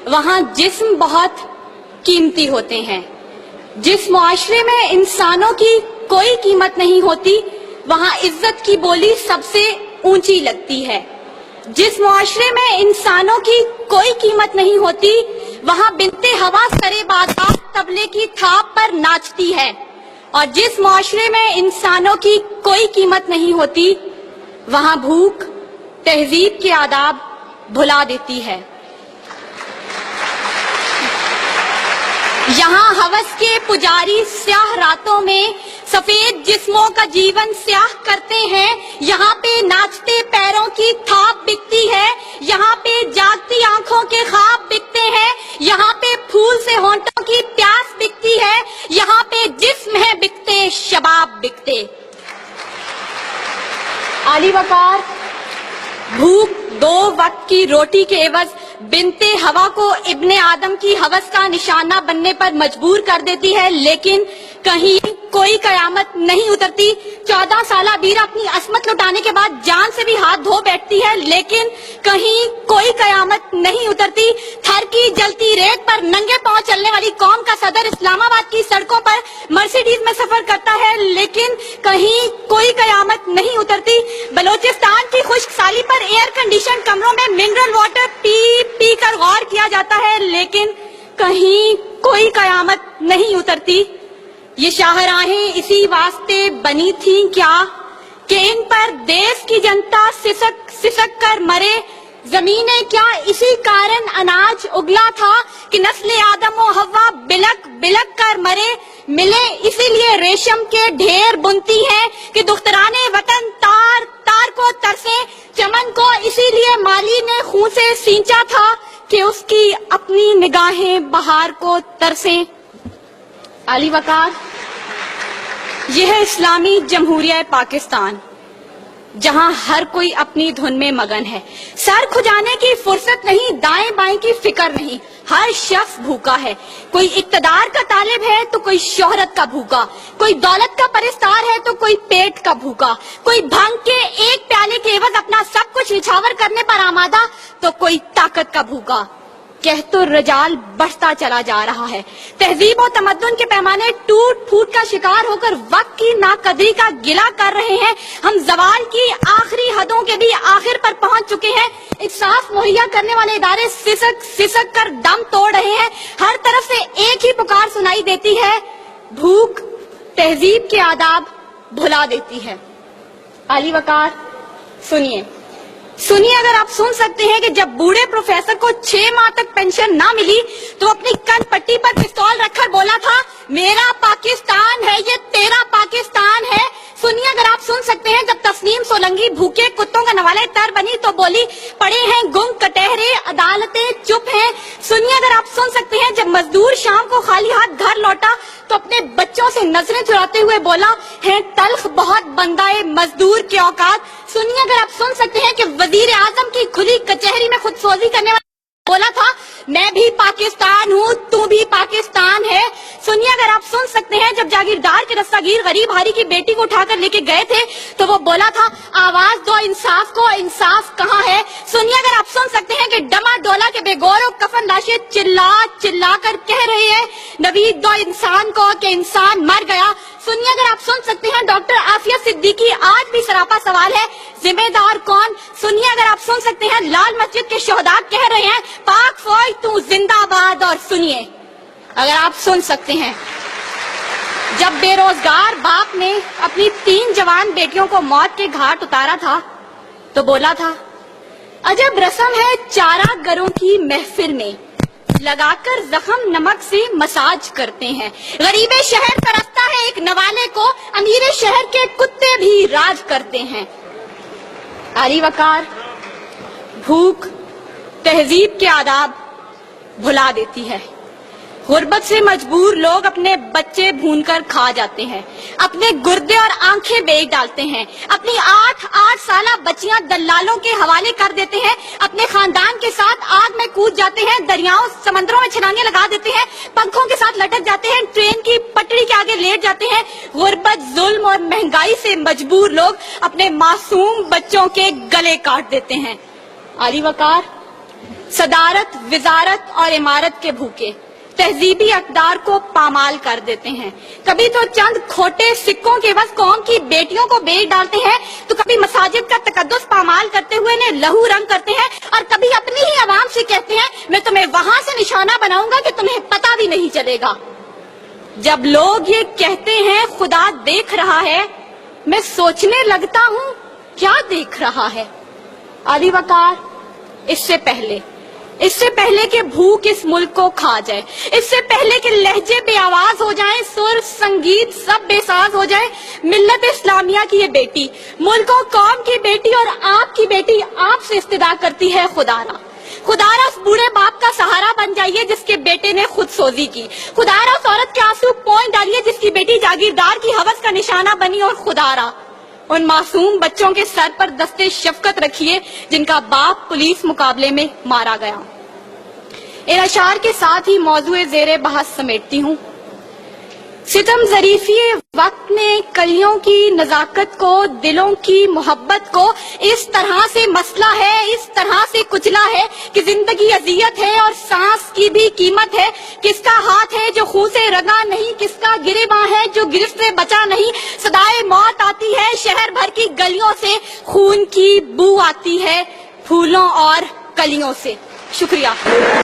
وہاں جسم بہت قیمتی ہوتے ہیں۔ جس معاشرے میں انسانوں کی کوئی قیمت نہیں ہوتی وہاں عزت کی بولی سب سے اونچی لگتی ہے۔ جس معاشرے میں انسانوں کی کوئی قیمت نہیں ہوتی وہاں بنت ہوا سرے بازار طبلے کی تھاپ پر ناچتی ہے، اور جس معاشرے میں انسانوں کی کوئی قیمت نہیں ہوتی وہاں بھوک تہذیب کے آداب بھلا دیتی ہے۔ یہاں ہوس کے پجاری سیاہ راتوں میں سفید جسموں کا جیون سیاہ کرتے ہیں، یہاں پہ ناچتے پیروں کی تھاپ بکتی ہے، یہاں پہ جاگتی آنکھوں کے خواب بکتے ہیں، یہاں پہ پھول سے ہونٹوں کی پیاس بکتی ہے، یہاں پہ جسم ہے بکتے شباب بکتے۔ عالی وقار بھوک 2 وقت کی روٹی کے عوض بنت ہوا کو ابن آدم کی ہوس کا نشانہ بننے پر مجبور کر دیتی ہے، لیکن کہیں کوئی قیامت نہیں اترتی۔ 14 سالہ بیرہ اپنی عصمت لٹانے کے بعد جان سے بھی ہاتھ دھو بیٹھتی ہے، لیکن کہیں کوئی قیامت نہیں اترتی۔ تھر کی جلتی ریت پر ننگے پاؤں چلنے والی قوم کا صدر اسلام آباد کی سڑکوں پر مرسیڈیز میں سفر کرتا ہے، لیکن کہیں کوئی قیامت نہیں اترتی۔ بلوچستان کی خشک سالی پر ایئر کنڈیشن کمروں میں منرل واٹر پی کر غور کیا جاتا ہے، لیکن کہیں کوئی قیامت نہیں اترتی۔ یہ شاہراہیں اسی واسطے بنی تھیں کیا کہ ان پر دیس کی جنتا سسک کر مرے؟ زمینیں کیا اسی کارن اناج اگلا تھا کہ نسل آدم و حوا بلک بلک کر مرے؟ ملے اسی لیے ریشم کے ڈھیر بنتی ہیں کہ دخترانے وطن تار تار کو ترسے۔ چمن کو اسی لیے مالی نے خون سے سینچا تھا کہ اس کی اپنی نگاہیں بہار کو ترسیں۔ عالی وقار یہ ہے اسلامی جمہوریہ پاکستان، جہاں ہر کوئی اپنی دھن میں مگن ہے۔ سر کھجانے کی فرصت نہیں، دائیں بائیں کی فکر نہیں، ہر شخص بھوکا ہے۔ کوئی اقتدار کا طالب ہے تو کوئی شہرت کا بھوکا، کوئی دولت کا پرستار ہے تو کوئی پیٹ کا بھوکا، کوئی بھنگ کے ایک پیالے کے عوض اپنا سب کچھ نچھاور کرنے پر آمادہ تو کوئی طاقت کا بھوکا۔ کہت و رجال بڑھتا چلا جا رہا ہے، تہذیب و تمدن کے پیمانے ٹوٹ پھوٹ کا شکار ہو کر وقت کی ناقدری کا گلہ کر رہے ہیں۔ ہم زوال کی آخری حدوں کے بھی آخر پر پہنچ چکے ہیں۔ انصاف مہیا کرنے والے ادارے سسک کر دم توڑ رہے ہیں۔ ہر طرف سے ایک ہی پکار سنائی دیتی ہے، بھوک تہذیب کے آداب بھلا دیتی ہے۔ عالی وقار سنیے، اگر آپ سن سکتے ہیں کہ جب بوڑھے پروفیسر کو 6 ماہ تک پینشن نہ ملی تو اپنی کن پٹی پر پستول رکھ کر بولا تھا، میرا پاکستان ہے یہ تیرا پاکستان ہے۔ سنیے، اگر آپ سن سکتے ہیں جب تسنیم سولنگی بھوکے کتوں کا نوالے تر بنی تو بولی، پڑے ہیں گنگ کٹہرے عدالتیں چپ ہیں۔ سنیے، اگر آپ سن سکتے ہیں جب مزدور شام کو خالی ہاتھ گھر لوٹا تو اپنے بچوں سے نظریں چراتے ہوئے بولا، ہے تلخ بہت بندہ مزدور کے اوقات۔ سنیے، اگر آپ سن سکتے ہیں کہ وزیر اعظم کی کھلی کچہری میں خود سوزی کرنے والا بولا تھا، میں بھی پاکستان ہوں تو بھی پاکستان ہے۔ سنیے، اگر آپ سن سکتے ہیں جب جاگیردار کے رستاگیر غریب ہاری کی بیٹی کو اٹھا کر لے کے گئے تھے تو وہ بولا تھا، آواز دو انصاف کو، انصاف کہاں ہے؟ سنیے، اگر آپ سن سکتے ہیں کہ ڈما ڈولا کے بے گور و کفن لاشیں چلا چلا کر کہہ رہی ہے، نوید دو انسان کو کہ انسان مر گیا۔ سنیے، اگر آپ سن سکتے ہیں ڈاکٹر عافیہ صدیقی آج بھی سراپا سوال ہے، ذمہ دار کون؟ سنیے، اگر آپ سن سکتے ہیں لال مسجد کے شہداء کہہ رہے ہیں، پاک فوج تو زندہ باد۔ اور سنیے، اگر آپ سن سکتے ہیں جب بے روزگار باپ نے اپنی 3 جوان بیٹیوں کو موت کے گھاٹ اتارا تھا تو بولا تھا، عجب رسم ہے چارہ گروں کی محفل میں، لگا کر زخم نمک سے مساج کرتے ہیں، غریب شہر ترستا ہے ایک نوالے کو، امیر شہر کے کتے بھی راج کرتے ہیں۔ عالی وقار بھوک تہذیب کے آداب بھلا دیتی ہے۔ غربت سے مجبور لوگ اپنے بچے بھون کر کھا جاتے ہیں، اپنے گردے اور آنکھیں بیچ ڈالتے ہیں، اپنی 8 سالہ بچیاں دلالوں کے حوالے کر دیتے ہیں، اپنے خاندان کے ساتھ آگ میں کود جاتے ہیں، دریاؤں سمندروں میں چھلانگیں لگا دیتے ہیں، پنکھوں کے ساتھ لٹک جاتے ہیں، ٹرین کی پٹڑی کے آگے لیٹ جاتے ہیں۔ غربت، ظلم اور مہنگائی سے مجبور لوگ اپنے معصوم بچوں کے گلے کاٹ دیتے ہیں۔ عالی وقار صدارت، وزارت اور عمارت کے بھوکے تہذیبی اقدار کو پامال کر دیتے ہیں. کبھی تو چند کھوٹے سکوں کے عوض قوم کی بیٹیوں کو بیچ ڈالتے ہیں، تو کبھی مساجد کا تقدس پامال کرتے ہوئے انہیں لہو رنگ کرتے ہیں، اور کبھی اپنی ہی عوام سے کہتے ہیں میں تمہیں وہاں سے نشانہ بناؤں گا کہ تمہیں پتہ بھی نہیں چلے گا. جب لوگ یہ کہتے ہیں خدا دیکھ رہا ہے، میں سوچنے لگتا ہوں کیا دیکھ رہا ہے. علی وقار، اس سے پہلے کہ بھوک اس ملک کو کھا جائے، اس سے پہلے کہ لہجے بے آواز ہو جائیں، سر سنگیت سب بے ساز ہو جائے، ملت اسلامیہ کی یہ بیٹی، ملک و قوم کی بیٹی اور آپ کی بیٹی آپ سے استدعا کرتی ہے خدارا اس بوڑھے باپ کا سہارا بن جائیے جس کے بیٹے نے خود سوزی کی. خدارا اس عورت کے آنسو پوئیں ڈالیے جس کی بیٹی جاگیردار کی ہوس کا نشانہ بنی. اور خدارا ان معصوم بچوں کے سر پر دستے شفقت رکھیے جن کا باپ پولیس مقابلے میں مارا گیا. ان اشعار کے ساتھ ہی موضوع زیر بحث سمیٹتی ہوں. ستم ظریفی وقت نے کلیوں کی نزاکت کو، دلوں کی محبت کو اس طرح سے مسئلہ ہے، اس طرح سے کچلا ہے کہ زندگی اذیت ہے اور سانس کی بھی قیمت ہے. کس کا ہاتھ ہے جو خون سے رنگا نہیں، کس کا گریباں ہے جو گرفت سے بچا نہیں. صدائے موت آتی ہے شہر بھر کی گلیوں سے، خون کی بو آتی ہے پھولوں اور کلیوں سے. شکریہ.